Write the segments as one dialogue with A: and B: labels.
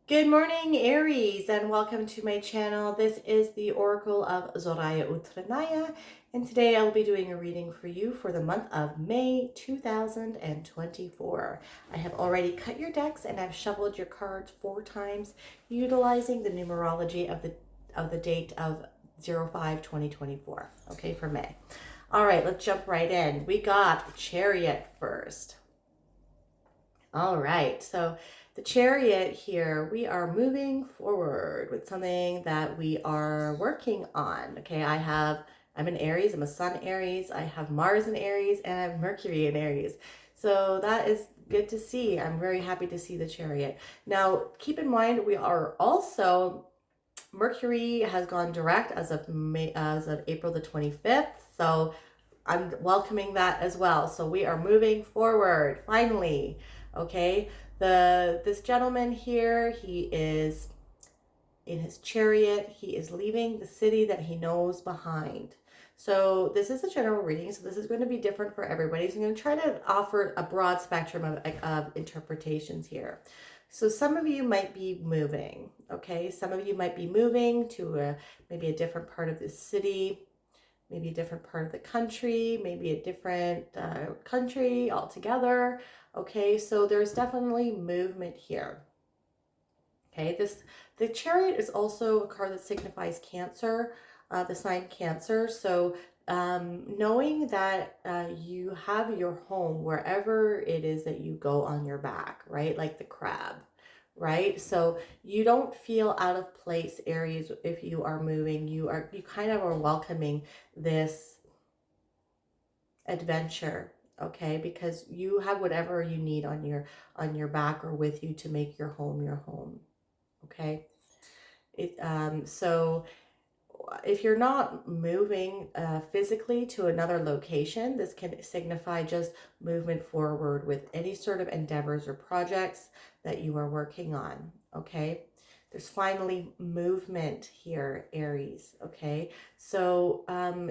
A: Good morning, Aries, and welcome to my channel. This is the Oracle of Zoraya Utranaya, and today I'll be doing a reading for you for the month of May 2024. I have already cut your decks and I've shuffled your cards 4 times, utilizing the numerology of the date of 05/2024. Okay, for May. All right, let's jump right in. We got the Chariot first. All right, so the Chariot here, we are moving forward with something that we are working on. Okay, I'm an Aries, I'm a Sun Aries, I have Mars in Aries, and I have Mercury in Aries. So that is good to see. I'm very happy to see the Chariot. Now, keep in mind, we are also, Mercury has gone direct as of April the 25th. So I'm welcoming that as well. So we are moving forward finally. Okay. This gentleman here, he is in his chariot. He is leaving the city that he knows behind. So this is a general reading. So this is going to be different for everybody. So I'm going to try to offer a broad spectrum of interpretations here. So some of you might be moving. Okay. Some of you might be moving to maybe a different part of the city, maybe a different part of the country, maybe a different country altogether. Okay, so there's definitely movement here. Okay, the Chariot is also a card that signifies Cancer, the sign Cancer. So knowing that you have your home wherever it is that you go on your back, right? Like the crab, right? So you don't feel out of place, Aries, if you are moving. You kind of are welcoming this adventure, okay? Because you have whatever you need on your back or with you to make your home, okay? So if you're not moving physically to another location, this can signify just movement forward with any sort of endeavors or projects that you are working on, okay? There's finally movement here, Aries, okay? So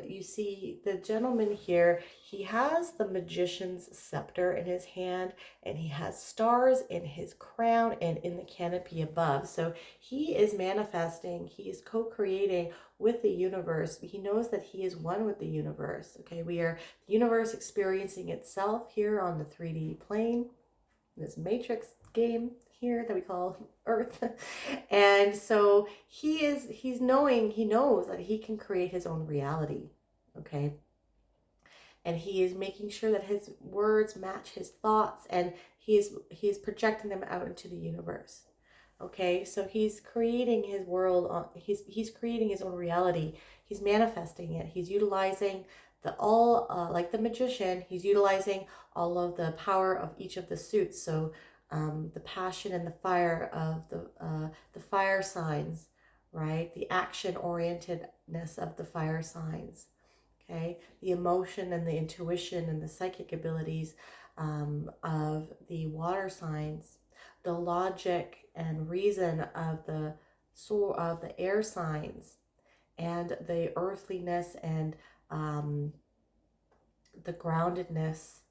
A: you see the gentleman here, he has the magician's scepter in his hand, and he has stars in his crown and in the canopy above. So he is manifesting, he is co-creating with the universe. He knows that he is one with the universe, okay? We are the universe experiencing itself here on the 3D plane, this matrix game here that we call Earth. And so he knows that he can create his own reality, okay? And he is making sure that his words match his thoughts, and he's projecting them out into the universe. Okay, so he's creating his world. He's creating his own reality. He's manifesting it. He's utilizing like the magician. He's utilizing all of the power of each of the suits. So the passion and the fire of the fire signs, right? The action orientedness of the fire signs. Okay, the emotion and the intuition and the psychic abilities of the water signs, the logic and reason of the air signs, and the earthliness and the groundedness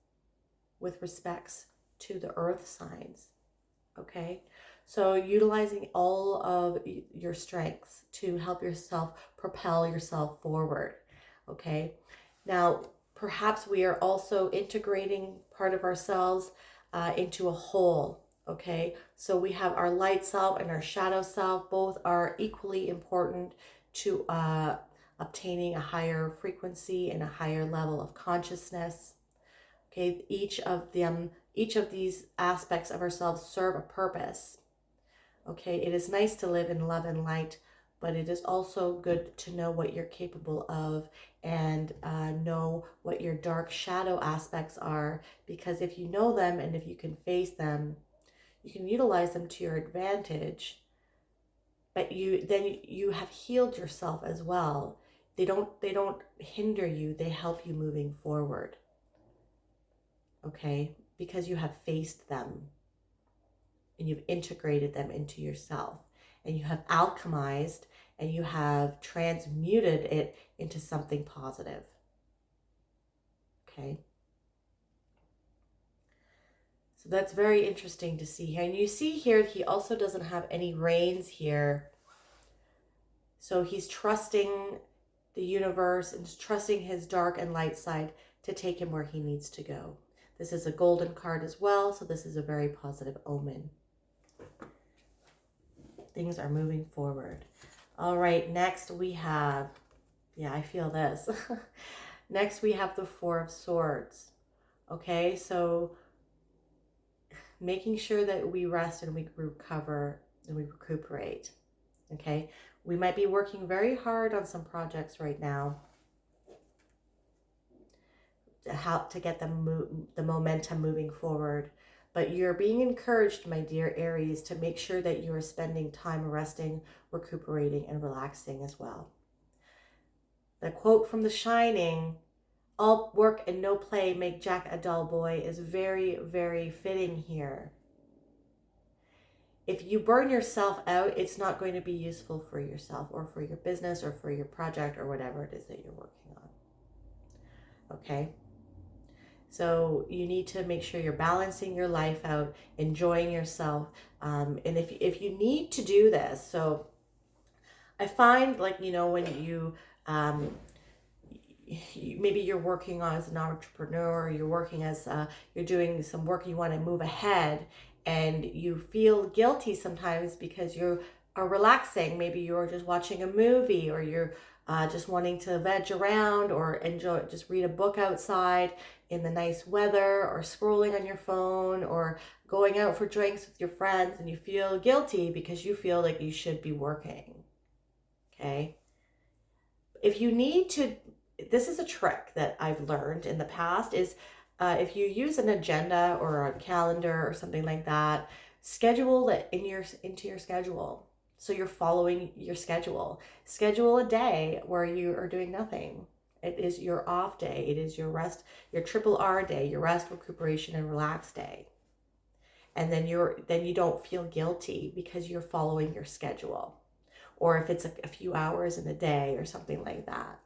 A: with respects to the earth signs. Okay, so utilizing all of your strengths to help yourself propel yourself forward. Okay, now perhaps we are also integrating part of ourselves into a whole. Okay, so we have our light self and our shadow self. Both are equally important to obtaining a higher frequency and a higher level of consciousness. Okay, each of these aspects of ourselves serve a purpose. Okay, it is nice to live in love and light, but it is also good to know what you're capable of and know what your dark shadow aspects are, because if you know them and if you can face them, you can utilize them to your advantage. But you have healed yourself as well. They don't hinder you, they help you moving forward. Okay, because you have faced them and you've integrated them into yourself, and you have alchemized and you have transmuted it into something positive. Okay, So that's very interesting to see here. And you see here, he also doesn't have any reins here. So he's trusting the universe and trusting his dark and light side to take him where he needs to go. This is a golden card as well, so this is a very positive omen. Things are moving forward. All right, next we have, yeah, I feel this. Next we have the Four of Swords. Okay, so making sure that we rest and we recover and we recuperate. Okay, we might be working very hard on some projects right now to get the momentum moving forward. But you're being encouraged, my dear Aries, to make sure that you are spending time resting, recuperating, and relaxing as well. The quote from The Shining, "All work and no play make Jack a dull boy," is very, very fitting here. If you burn yourself out, it's not going to be useful for yourself or for your business or for your project or whatever it is that you're working on. Okay? So you need to make sure you're balancing your life out, enjoying yourself. And if you need to do this, so I find, like, you know, when maybe you're working as an entrepreneur, or you're working as you're doing some work, you want to move ahead, and you feel guilty sometimes because you are relaxing. Maybe you're just watching a movie, or you're just wanting to veg around or enjoy, just read a book outside in the nice weather, or scrolling on your phone, or going out for drinks with your friends, and you feel guilty because you feel like you should be working. Okay? If you need to, this is a trick that I've learned in the past, is if you use an agenda or a calendar or something like that, schedule it into your schedule. So you're following your schedule. Schedule a day where you are doing nothing. It is your off day. It is your rest, your triple R day, your rest, recuperation, and relax day. And then you don't feel guilty because you're following your schedule. Or if it's a few hours in a day or something like that.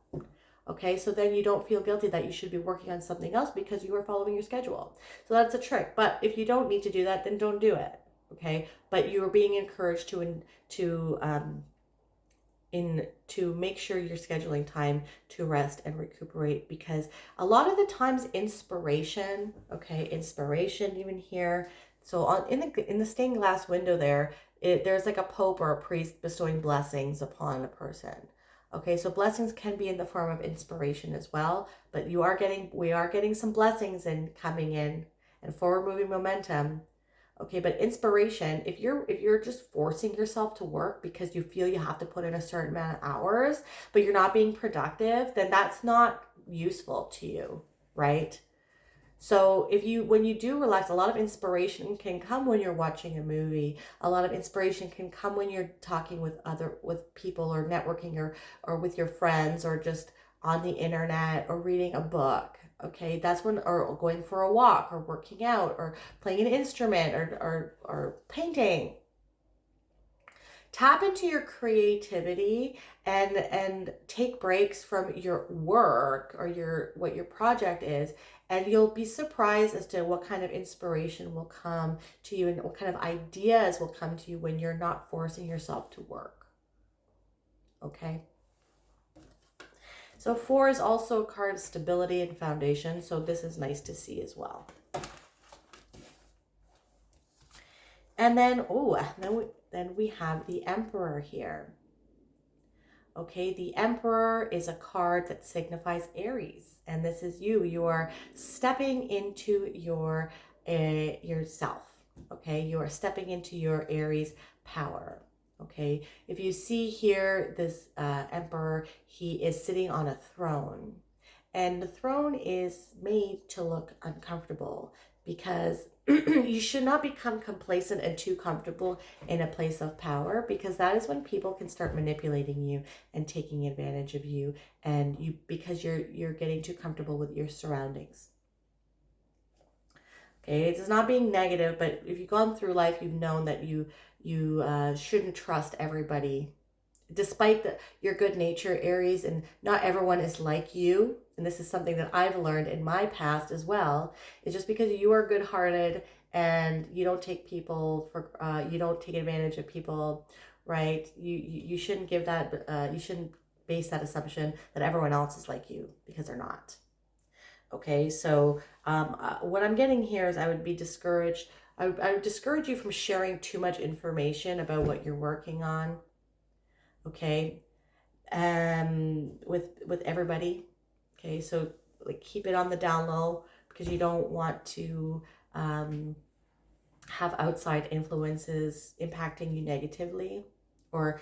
A: Okay, so then you don't feel guilty that you should be working on something else because you are following your schedule. So that's a trick. But if you don't need to do that, then don't do it. Okay, but you are being encouraged to make sure you're scheduling time to rest and recuperate, because a lot of the times inspiration even here. So in the stained glass window there, there's like a pope or a priest bestowing blessings upon a person. Okay, so blessings can be in the form of inspiration as well, but we are getting some blessings coming in and forward moving momentum. Okay, but inspiration, if you're just forcing yourself to work because you feel you have to put in a certain amount of hours, but you're not being productive, then that's not useful to you, right? So when you do relax, a lot of inspiration can come when you're watching a movie. A lot of inspiration can come when you're talking with people, or networking, or with your friends, or just on the internet, or reading a book. Okay, that's when, or going for a walk, or working out, or playing an instrument, or painting. Tap into your creativity and take breaks from your work or what your project is, and you'll be surprised as to what kind of inspiration will come to you and what kind of ideas will come to you when you're not forcing yourself to work. Okay? So 4 is also a card of stability and foundation, so this is nice to see as well. And then, then we have the Emperor here. Okay, the Emperor is a card that signifies Aries, and this is you. You are stepping into yourself. Okay, you are stepping into your Aries power. Okay, if you see here, this Emperor, he is sitting on a throne, and the throne is made to look uncomfortable because you should not become complacent and too comfortable in a place of power, because that is when people can start manipulating you and taking advantage of you, because you're getting too comfortable with your surroundings. Okay, it's not being negative, but if you've gone through life, you've known that you shouldn't trust everybody. Despite your good nature, Aries, and not everyone is like you, and this is something that I've learned in my past as well, is just because you are good-hearted and you don't take people for you don't take advantage of people, right? You shouldn't give that you shouldn't base that assumption that everyone else is like you, because they're not. Okay, so what I'm getting here is I would be discouraged. I would discourage you from sharing too much information about what you're working on. Okay, with everybody. Okay, so like keep it on the down low, because you don't want to um, have outside influences impacting you negatively, or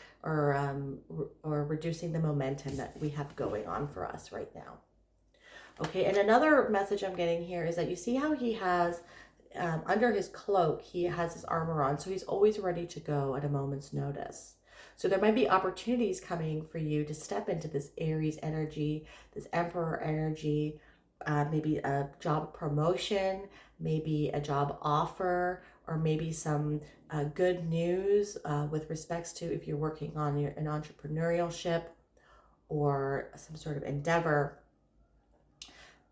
A: reducing the momentum that we have going on for us right now. Okay, and another message I'm getting here is that you see how he has under his cloak, he has his armor on, so he's always ready to go at a moment's notice. So there might be opportunities coming for you to step into this Aries energy, this Emperor energy, maybe a job promotion, maybe a job offer, or maybe some good news with respects to if you're working on an entrepreneurship or some sort of endeavor.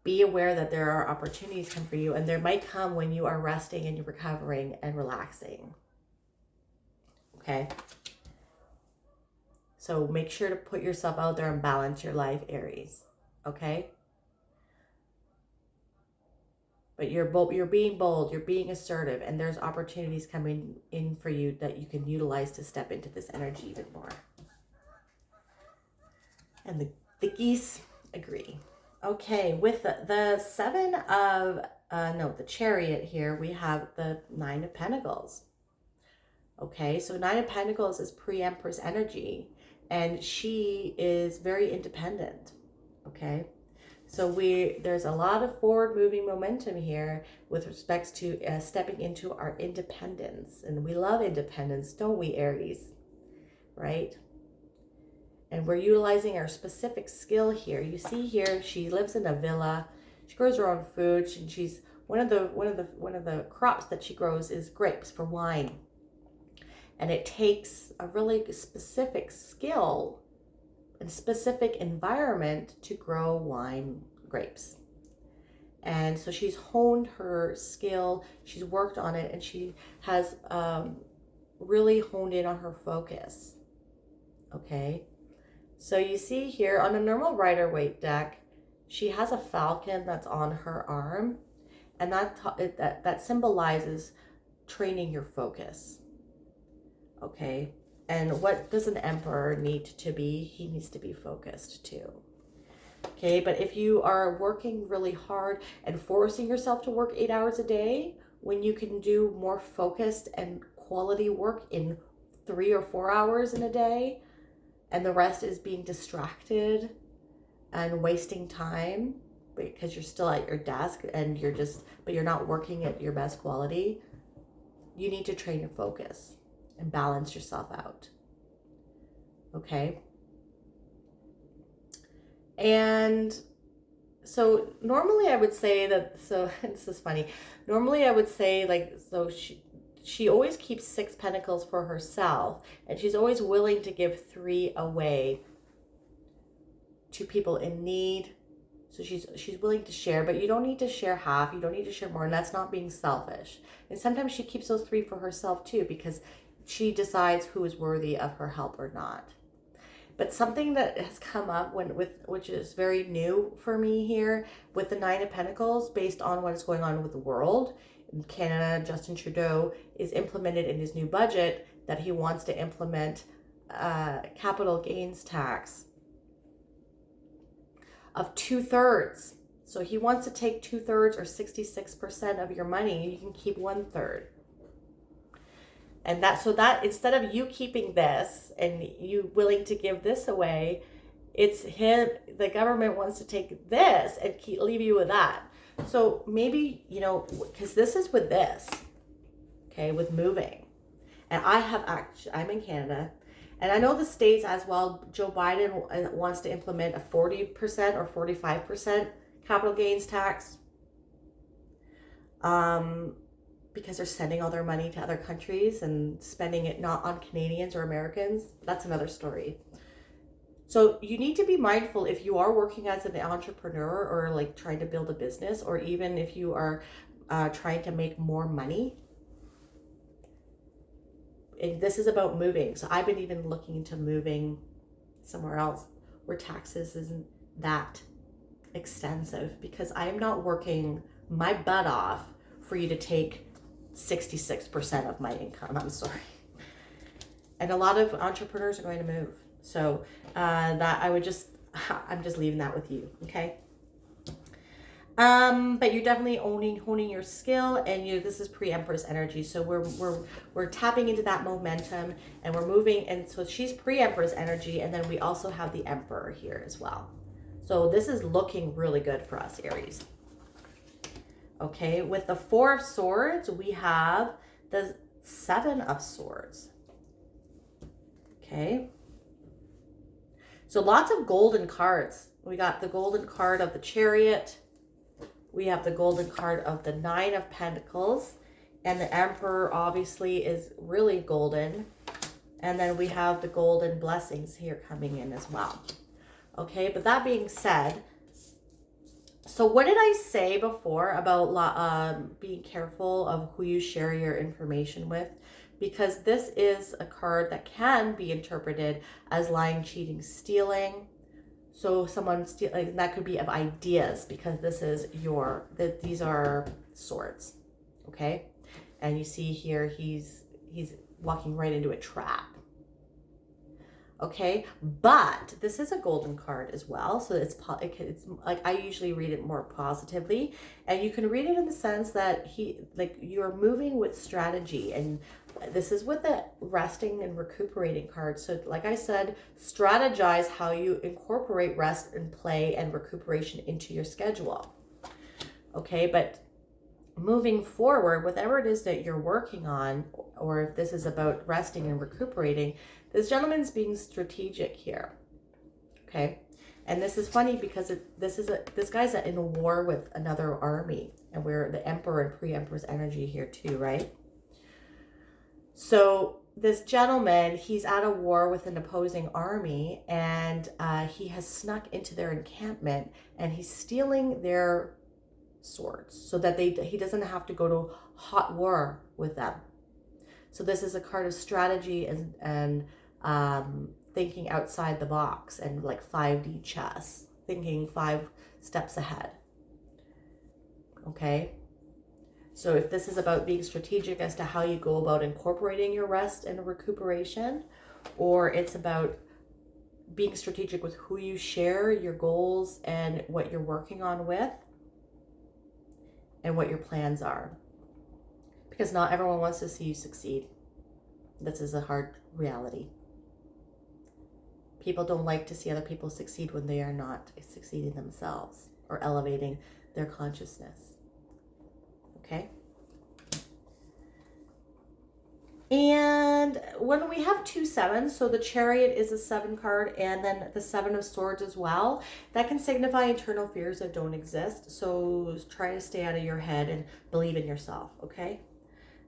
A: Be aware that there are opportunities come for you, and there might come when you are resting and you're recovering and relaxing. Okay? So make sure to put yourself out there and balance your life, Aries. Okay? But you're being bold, you're being assertive, and there's opportunities coming in for you that you can utilize to step into this energy even more. And the geese agree. Okay, with the seven of, the chariot here, we have the Nine of Pentacles. Okay, so Nine of Pentacles is pre-Empress energy, and she is very independent. Okay, so there's a lot of forward moving momentum here with respects to stepping into our independence. And we love independence, don't we, Aries? Right? And we're utilizing our specific skill here. You see here, she lives in a villa. She grows her own food, and she's one of the crops that she grows is grapes for wine. And it takes a really specific skill and specific environment to grow wine grapes. And so she's honed her skill, she's worked on it, and she has really honed in on her focus. Okay. So you see here on a normal Rider-Waite deck, she has a falcon that's on her arm, and that symbolizes training your focus. Okay, and what does an emperor need to be? He needs to be focused too. Okay, but if you are working really hard and forcing yourself to work 8 hours a day, when you can do more focused and quality work in 3 or 4 hours in a day, and the rest is being distracted and wasting time because you're still at your desk and but you're not working at your best quality, you need to train your focus and balance yourself out. Okay? And so normally I would say that, so this is funny. Normally I would say she always keeps 6 pentacles for herself, and she's always willing to give 3 away to people in need. So she's willing to share, but you don't need to share half. You don't need to share more, and that's not being selfish. And sometimes she keeps those 3 for herself too, because she decides who is worthy of her help or not. But something that has come up which is very new for me here with the 9 of Pentacles, based on what is going on with the world. In Canada, Justin Trudeau is implemented in his new budget that he wants to implement capital gains tax of 2/3. So he wants to take 2/3 or 66% of your money. You can keep 1/3. And that instead of you keeping this and you willing to give this away, it's him, the government wants to take this and leave you with that. So maybe, because this is with this, okay, with moving. And I'm in Canada, and I know the States as well. Joe Biden wants to implement a 40% or 45% capital gains tax. Because they're sending all their money to other countries and spending it not on Canadians or Americans. That's another story. So you need to be mindful if you are working as an entrepreneur or like trying to build a business, or even if you are trying to make more money. And this is about moving. So I've been even looking into moving somewhere else where taxes isn't that extensive, because I am not working my butt off for you to take 66% of my income. I'm sorry. And a lot of entrepreneurs are going to move. So that I'm just leaving that with you, okay? But you're definitely honing your skill, and this is pre-Empress energy. So we're tapping into that momentum, and we're moving. And so she's pre-Empress energy, and then we also have the Emperor here as well. So this is looking really good for us, Aries. Okay, with the Four of Swords, we have the Seven of Swords. Okay. So lots of golden cards. We got the golden card of the Chariot. We have the golden card of the Nine of Pentacles. And the Emperor obviously is really golden. And then we have the golden blessings here coming in as well. Okay, but that being said, so what did I say before about being careful of who you share your information with? Because this is a card that can be interpreted as lying, cheating, stealing. So someone stealing, that could be of ideas, because this is these are swords, okay? And you see here, he's walking right into a trap. Okay, but this is a golden card as well, so it's like I usually read it more positively, and you can read it in the sense that you're moving with strategy, and this is with the resting and recuperating card. So like I said, strategize how you incorporate rest and play and recuperation into your schedule. Okay, but moving forward, whatever it is that you're working on, or if this is about resting and recuperating, this gentleman's being strategic here. Okay, and this is funny because this guy's in a war with another army, and we're the Emperor and pre-Empress energy here too, right? So this gentleman, he's at a war with an opposing army, and he has snuck into their encampment, and he's stealing their swords so that he doesn't have to go to hot war with them. So this is a card of strategy and thinking outside the box, and like 5D chess, thinking 5 steps ahead. Okay, so if this is about being strategic as to how you go about incorporating your rest and recuperation, or it's about being strategic with who you share your goals and what you're working on with, and what your plans are, because not everyone wants to see you succeed. This is a hard reality. People don't like to see other people succeed when they are not succeeding themselves or elevating their consciousness. Okay? And when we have 2 sevens, so the Chariot is a 7 card, and then the 7 of Swords as well, that can signify internal fears that don't exist. So try to stay out of your head and believe in yourself, okay?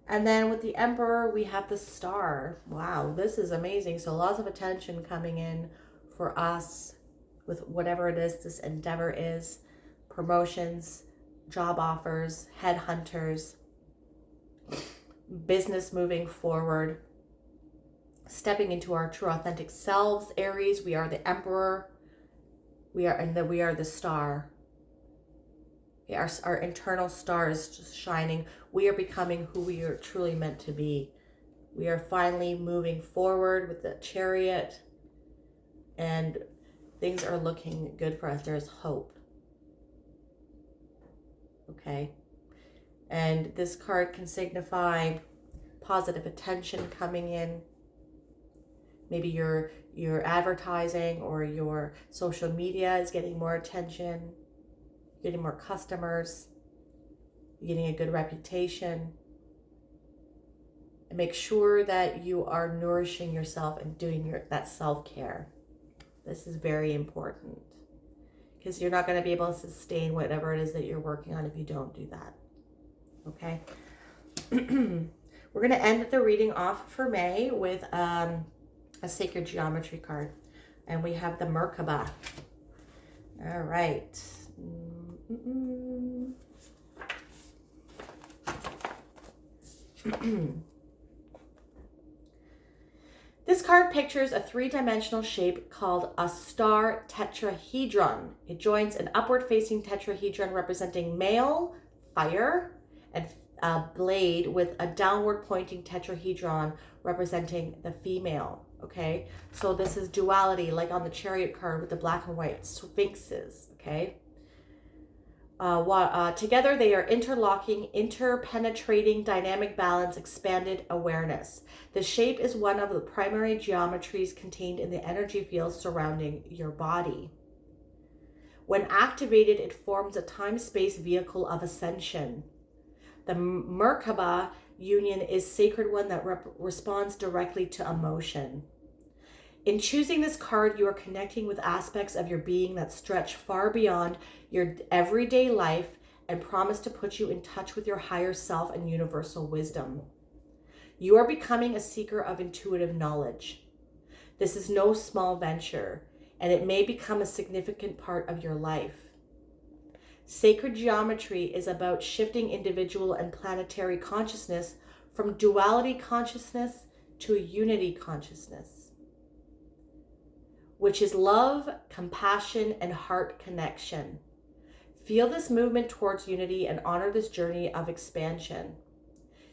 A: And then with the Emperor, we have the Star. Wow, this is amazing. So lots of attention coming in for us with whatever it is this endeavor is. Promotions, job offers, headhunters, business moving forward, stepping into our true authentic selves. Aries, we are the Emperor. We are the Star. Our internal star is just shining. We are becoming who we are truly meant to be. We are finally moving forward with the Chariot, and things are looking good for us. There's hope. Okay. And this card can signify positive attention coming in. Maybe your advertising or your social media is getting more attention, getting more customers, getting a good reputation. And make sure that you are nourishing yourself and doing that self-care. This is very important, because you're not going to be able to sustain whatever it is that you're working on if you don't do that. Okay. We're going to end the reading off for May with a sacred geometry card, and we have the Merkaba. All right. This card pictures a three-dimensional shape called a star tetrahedron. It joins an upward-facing tetrahedron representing male, fire, and a blade with a downward-pointing tetrahedron representing the female. Okay, so this is duality, like on the Chariot card with the black and white sphinxes. Okay. Together they are interlocking, interpenetrating, dynamic balance, expanded awareness. The shape is one of the primary geometries contained in the energy fields surrounding your body. When activated, it forms a time-space vehicle of ascension. The Merkaba union is sacred one that responds directly to emotion. In choosing this card, you are connecting with aspects of your being that stretch far beyond your everyday life and promise to put you in touch with your higher self and universal wisdom. You are becoming a seeker of intuitive knowledge. This is no small venture, and it may become a significant part of your life. Sacred geometry is about shifting individual and planetary consciousness from duality consciousness to a unity consciousness, which is love, compassion, and heart connection. Feel this movement towards unity and honor this journey of expansion.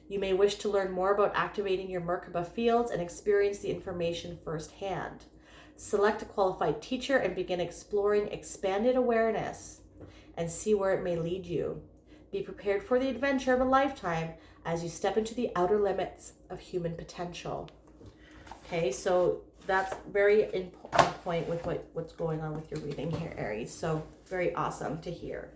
A: You may wish to learn more about activating your Merkaba fields and experience the information firsthand. Select a qualified teacher and begin exploring expanded awareness and see where it may lead you. Be prepared for the adventure of a lifetime as you step into the outer limits of human potential. Okay, so that's very on point with what's going on with your reading here, Aries. So very awesome to hear.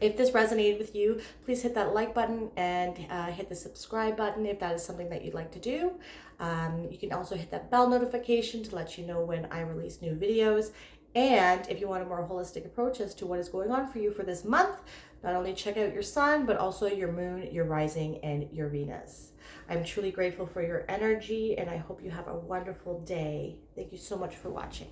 A: If this resonated with you, please hit that like button and hit the subscribe button if that is something that you'd like to do. You can also hit that bell notification to let you know when I release new videos. And if you want a more holistic approach as to what is going on for you for this month, not only check out your sun, but also your moon, your rising, and your Venus. I'm truly grateful for your energy, and I hope you have a wonderful day. Thank you so much for watching.